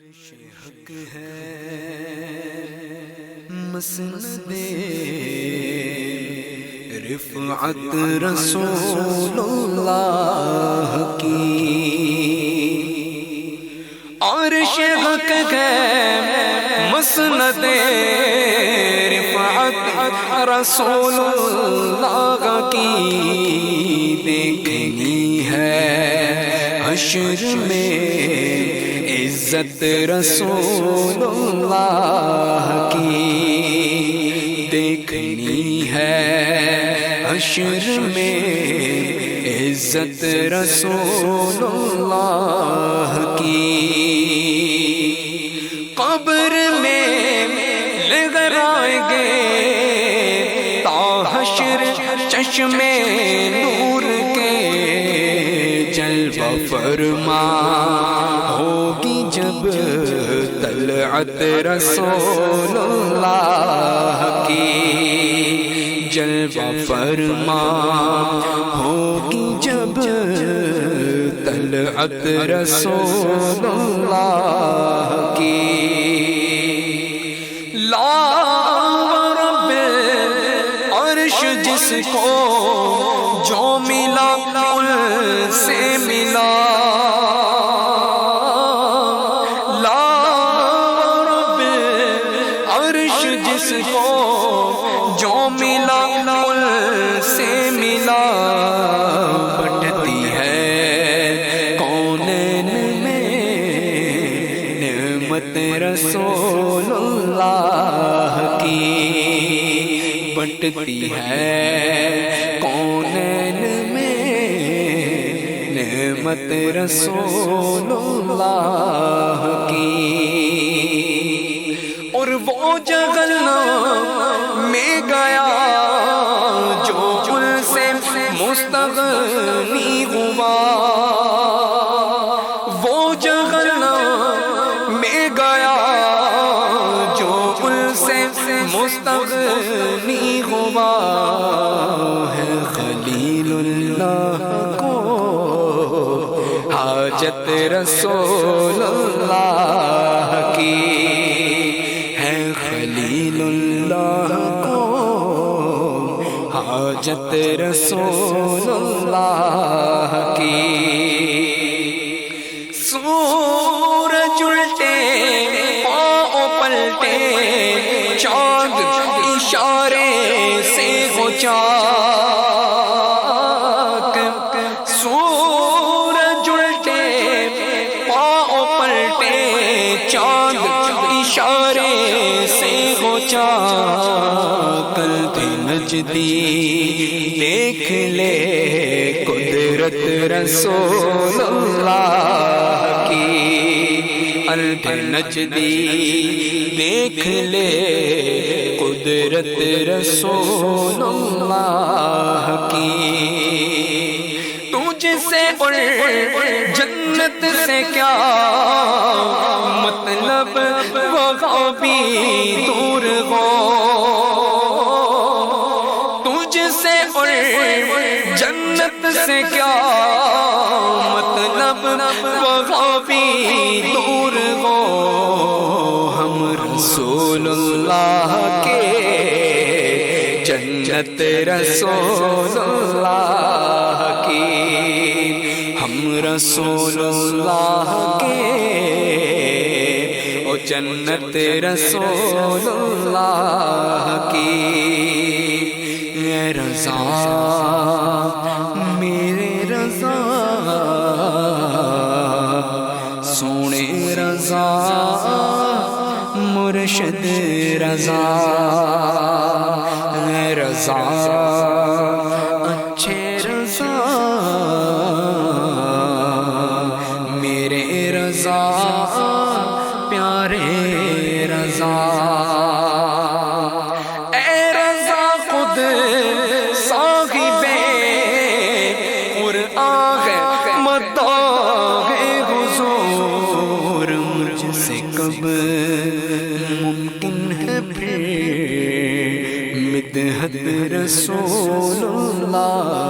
حق ہے مسند رفعت رسول اللہ کی، عرش حق ہے مسند رفعت رسول اللہ کی، دیکھنی ہے حشر میں عزت رسول اللہ کی، دیکھنی ہے حشر میں عزت رسول اللہ کی، قبر میں لگائیں گے تا حشر چشمے نور کے، جلوہ فرما ہوگی جب طلعت رسول اللہ کی، جلوہ فرما ہوگی جب طلعت رسول اللہ کی، لا رب عرش جس کو جو ملا ان سے ملا، جس کو جو ملا ان سے ملا، بٹتی ہے کونین میں نعمت رسول اللہ کی، بٹتی ہے کونین میں نعمت رسول اللہ کی، اور وہ جہنم میں گیا جو ان سے مستغنی ہوا، وہ جہنم میں گیا جو ان سے مستغنی ہوا، ہے خلیل اللہ کو حاجت رسول اللہ کی، خلیل اللہ کو حاجت رسول اللہ کی، سورج الٹے پاؤں پلٹے چاند اشارے سے ہو چاک، سورج الٹے پاؤں پلٹے چاند اشارے سے ہو چاک، قلب نجدی دیکھ لے قدرت رسول اللہ کی، قلب نجدی دیکھ لے قدرت رسول اللہ کی، تجھ سے اور جنت سے کیا مطلب وہاں بھی دور ہو، تجھ سے اور جنت سے کیا مطلب وہاں بھی دور ہو، ہم رسول اللہ کے جنت رسول اللہ کی، ہم رسول اللہ کے او جنت رسول اللہ کی، اے رضا میرے رضا سونے رضا مرشد رضا، اے رضا اچھے رضا میرے رضا پیارے رضا، اے رضا خود صاحب قرآن ہے مداح حضور، مجھ سے کب ممکن ہے پھر مدحت رسول اللہ